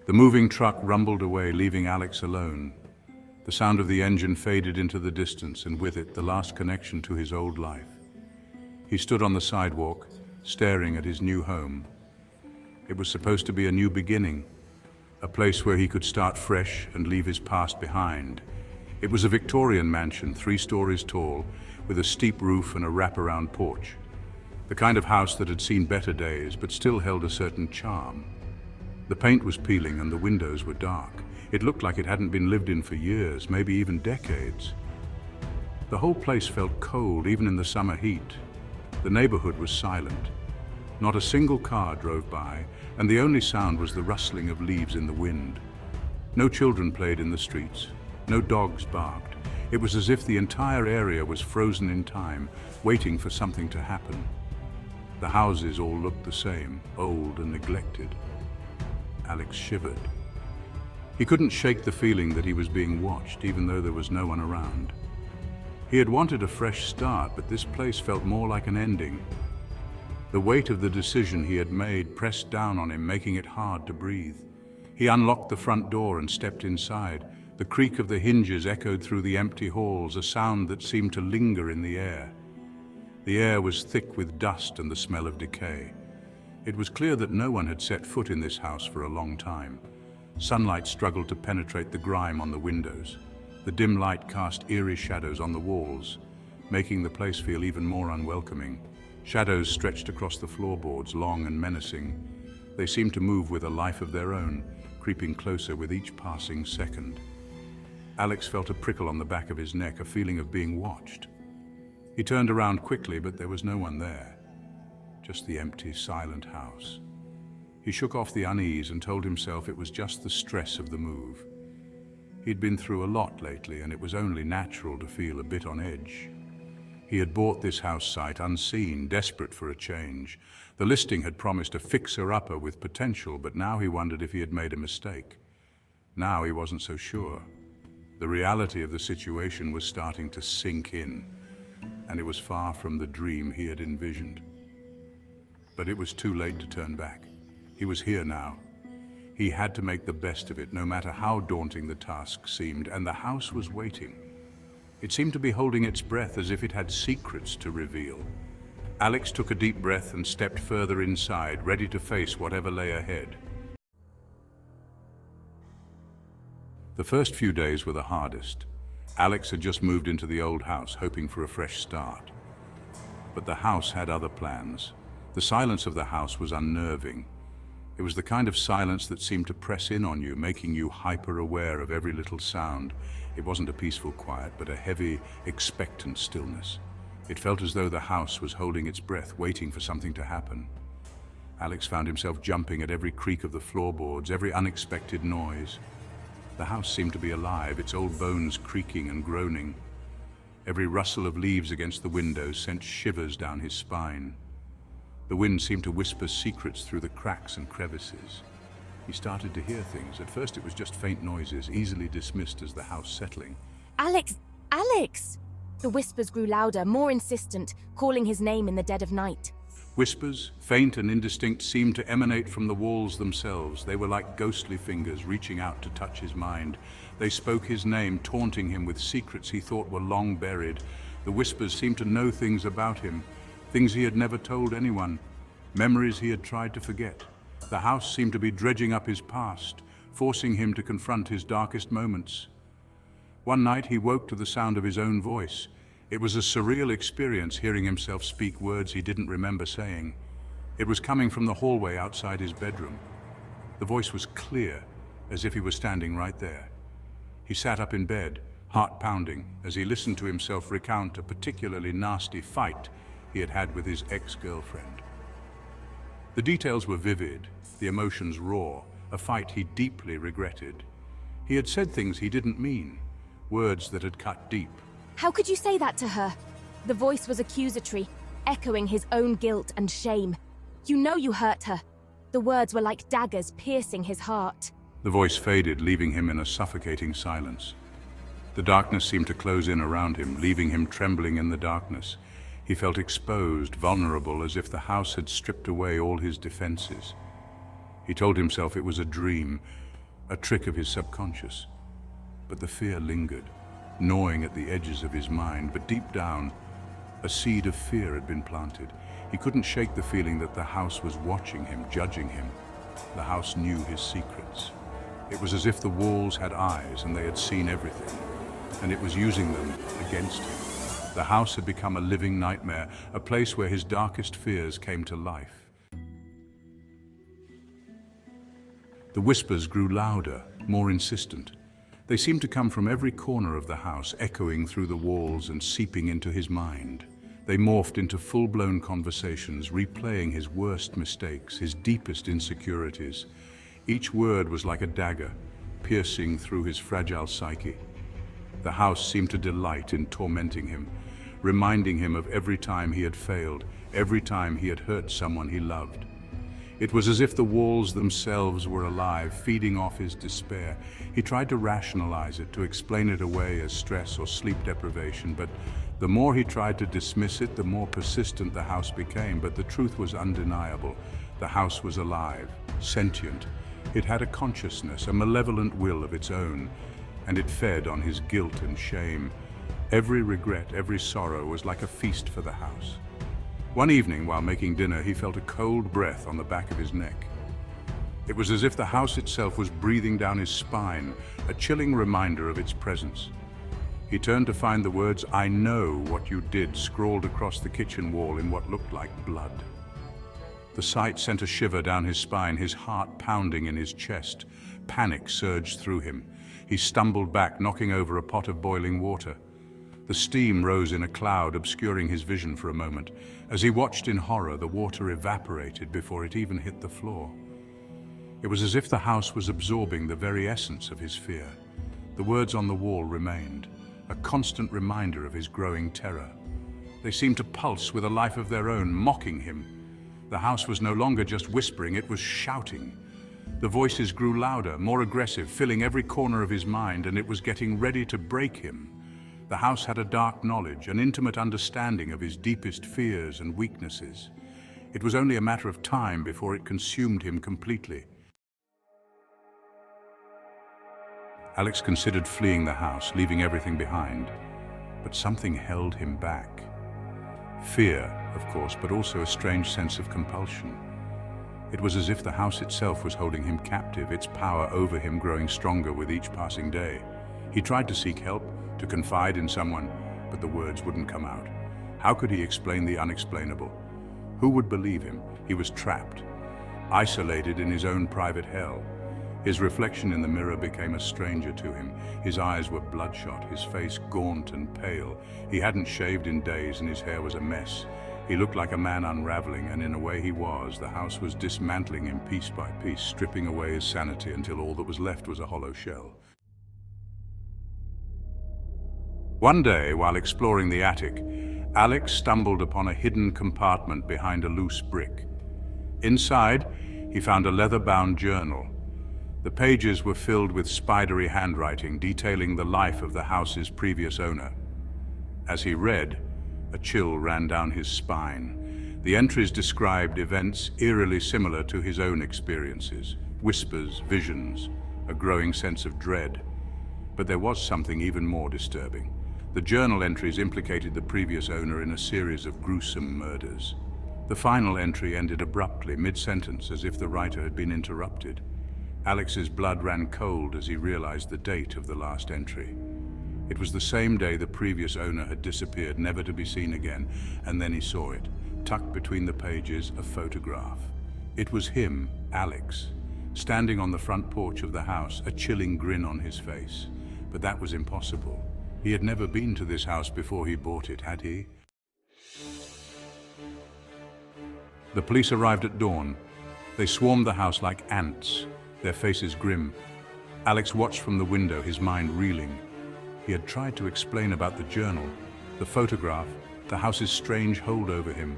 The moving truck rumbled away, leaving Alex alone. The sound of the engine faded into the distance, and with it, the last connection to his old life. He stood on the sidewalk, staring at his new home. It was supposed to be a new beginning, a place where he could start fresh and leave his past behind. It was a Victorian mansion, 3 stories tall, with a steep roof and a wraparound porch. The kind of house that had seen better days, but still held a certain charm. The paint was peeling and the windows were dark. It looked like it hadn't been lived in for years, maybe even decades. The whole place felt cold, even in the summer heat. The neighborhood was silent. Not a single car drove by, and the only sound was the rustling of leaves in the wind. No children played in the streets. No dogs barked. It was as if the entire area was frozen in time, waiting for something to happen. The houses all looked the same, old and neglected. Alex shivered. He couldn't shake the feeling that he was being watched, even though there was no one around. He had wanted a fresh start, but this place felt more like an ending. The weight of the decision he had made pressed down on him, making it hard to breathe. He unlocked the front door and stepped inside. The creak of the hinges echoed through the empty halls, a sound that seemed to linger in the air. The air was thick with dust and the smell of decay. It was clear that no one had set foot in this house for a long time. Sunlight struggled to penetrate the grime on the windows. The dim light cast eerie shadows on the walls, making the place feel even more unwelcoming. Shadows stretched across the floorboards, long and menacing. They seemed to move with a life of their own, creeping closer with each passing second. Alex felt a prickle on the back of his neck, a feeling of being watched. He turned around quickly, but there was no one there. Just the empty, silent house. He shook off the unease and told himself it was just the stress of the move. He'd been through a lot lately, and it was only natural to feel a bit on edge. He had bought this house sight unseen, desperate for a change. The listing had promised a fixer-upper with potential, but now he wondered if he had made a mistake. Now he wasn't so sure. The reality of the situation was starting to sink in, and it was far from the dream he had envisioned. But it was too late to turn back. He was here now. He had to make the best of it, no matter how daunting the task seemed, and the house was waiting. It seemed to be holding its breath, as if it had secrets to reveal. Alex took a deep breath and stepped further inside, ready to face whatever lay ahead. The first few days were the hardest. Alex had just moved into the old house, hoping for a fresh start. But the house had other plans. The silence of the house was unnerving. It was the kind of silence that seemed to press in on you, making you hyper-aware of every little sound. It wasn't a peaceful quiet, but a heavy, expectant stillness. It felt as though the house was holding its breath, waiting for something to happen. Alex found himself jumping at every creak of the floorboards, every unexpected noise. The house seemed to be alive, its old bones creaking and groaning. Every rustle of leaves against the windows sent shivers down his spine. The wind seemed to whisper secrets through the cracks and crevices. He started to hear things. At first it was just faint noises, easily dismissed as the house settling. Alex! Alex! The whispers grew louder, more insistent, calling his name in the dead of night. Whispers, faint and indistinct, seemed to emanate from the walls themselves. They were like ghostly fingers reaching out to touch his mind. They spoke his name, taunting him with secrets he thought were long buried. The whispers seemed to know things about him, things he had never told anyone, memories he had tried to forget. The house seemed to be dredging up his past, forcing him to confront his darkest moments. One night he woke to the sound of his own voice. It was a surreal experience, hearing himself speak words he didn't remember saying. It was coming from the hallway outside his bedroom. The voice was clear, as if he was standing right there. He sat up in bed, heart pounding, as he listened to himself recount a particularly nasty fight he had had with his ex-girlfriend. The details were vivid, the emotions raw, a fight he deeply regretted. He had said things he didn't mean, words that had cut deep. How could you say that to her? The voice was accusatory, echoing his own guilt and shame. You know you hurt her. The words were like daggers piercing his heart. The voice faded, leaving him in a suffocating silence. The darkness seemed to close in around him, leaving him trembling in the darkness. He felt exposed, vulnerable, as if the house had stripped away all his defenses. He told himself it was a dream, a trick of his subconscious. But the fear lingered, gnawing at the edges of his mind, but deep down, a seed of fear had been planted. He couldn't shake the feeling that the house was watching him, judging him. The house knew his secrets. It was as if the walls had eyes and they had seen everything, and it was using them against him. The house had become a living nightmare, a place where his darkest fears came to life. The whispers grew louder, more insistent. They seemed to come from every corner of the house, echoing through the walls and seeping into his mind. They morphed into full-blown conversations, replaying his worst mistakes, his deepest insecurities. Each word was like a dagger, piercing through his fragile psyche. The house seemed to delight in tormenting him, reminding him of every time he had failed, every time he had hurt someone he loved. It was as if the walls themselves were alive, feeding off his despair. He tried to rationalize it, to explain it away as stress or sleep deprivation, but the more he tried to dismiss it, the more persistent the house became. But the truth was undeniable. The house was alive, sentient. It had a consciousness, a malevolent will of its own, and it fed on his guilt and shame. Every regret, every sorrow was like a feast for the house. One evening, while making dinner, he felt a cold breath on the back of his neck. It was as if the house itself was breathing down his spine, a chilling reminder of its presence. He turned to find the words, "I know what you did," scrawled across the kitchen wall in what looked like blood. The sight sent a shiver down his spine, his heart pounding in his chest. Panic surged through him. He stumbled back, knocking over a pot of boiling water. The steam rose in a cloud, obscuring his vision for a moment. As he watched in horror, the water evaporated before it even hit the floor. It was as if the house was absorbing the very essence of his fear. The words on the wall remained, a constant reminder of his growing terror. They seemed to pulse with a life of their own, mocking him. The house was no longer just whispering, it was shouting. The voices grew louder, more aggressive, filling every corner of his mind, and it was getting ready to break him. The house had a dark knowledge, an intimate understanding of his deepest fears and weaknesses. It was only a matter of time before it consumed him completely. Alex considered fleeing the house, leaving everything behind, but something held him back. Fear, of course, but also a strange sense of compulsion. It was as if the house itself was holding him captive, its power over him growing stronger with each passing day. He tried to seek help, to confide in someone, but the words wouldn't come out. How could he explain the unexplainable? Who would believe him? He was trapped, isolated in his own private hell. His reflection in the mirror became a stranger to him. His eyes were bloodshot, his face gaunt and pale. He hadn't shaved in days and his hair was a mess. He looked like a man unraveling, and in a way he was. The house was dismantling him piece by piece, stripping away his sanity until all that was left was a hollow shell. One day, while exploring the attic, Alex stumbled upon a hidden compartment behind a loose brick. Inside, he found a leather-bound journal. The pages were filled with spidery handwriting detailing the life of the house's previous owner. As he read, a chill ran down his spine. The entries described events eerily similar to his own experiences, whispers, visions, a growing sense of dread. But there was something even more disturbing. The journal entries implicated the previous owner in a series of gruesome murders. The final entry ended abruptly, mid-sentence, as if the writer had been interrupted. Alex's blood ran cold as he realized the date of the last entry. It was the same day the previous owner had disappeared, never to be seen again, and then he saw it, tucked between the pages, a photograph. It was him, Alex, standing on the front porch of the house, a chilling grin on his face. But that was impossible. He had never been to this house before he bought it, had he? The police arrived at dawn. They swarmed the house like ants, their faces grim. Alex watched from the window, his mind reeling. He had tried to explain about the journal, the photograph, the house's strange hold over him,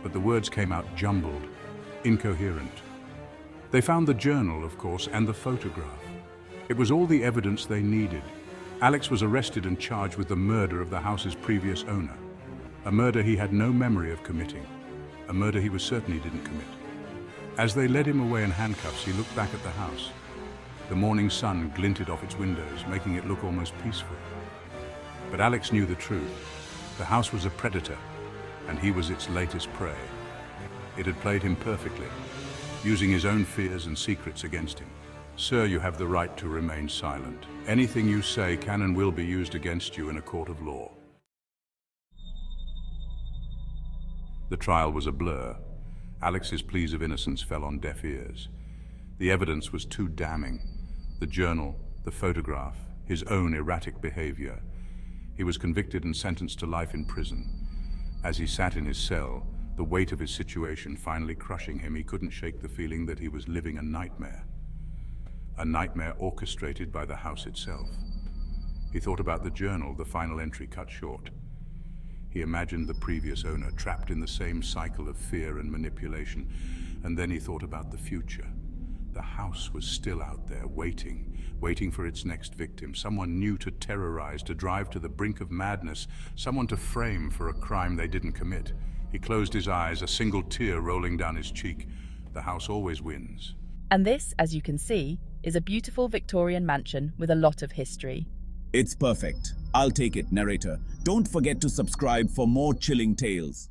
but the words came out jumbled, incoherent. They found the journal, of course, and the photograph. It was all the evidence they needed. Alex was arrested and charged with the murder of the house's previous owner, a murder he had no memory of committing, a murder he was certain he didn't commit. As they led him away in handcuffs, he looked back at the house. The morning sun glinted off its windows, making it look almost peaceful. But Alex knew the truth. The house was a predator, and he was its latest prey. It had played him perfectly, using his own fears and secrets against him. Sir, you have the right to remain silent. Anything you say can and will be used against you in a court of law. The trial was a blur. Alex's pleas of innocence fell on deaf ears. The evidence was too damning. The journal, the photograph, his own erratic behavior. He was convicted and sentenced to life in prison. As he sat in his cell, the weight of his situation finally crushing him, he couldn't shake the feeling that he was living a nightmare. A nightmare orchestrated by the house itself. He thought about the journal, the final entry cut short. He imagined the previous owner trapped in the same cycle of fear and manipulation, and then he thought about the future. The house was still out there, waiting for its next victim, someone new to terrorize, to drive to the brink of madness, someone to frame for a crime they didn't commit. He closed his eyes, a single tear rolling down his cheek. The house always wins. And this, as you can see, is a beautiful Victorian mansion with a lot of history. It's perfect. I'll take it, narrator. Don't forget to subscribe for more chilling tales.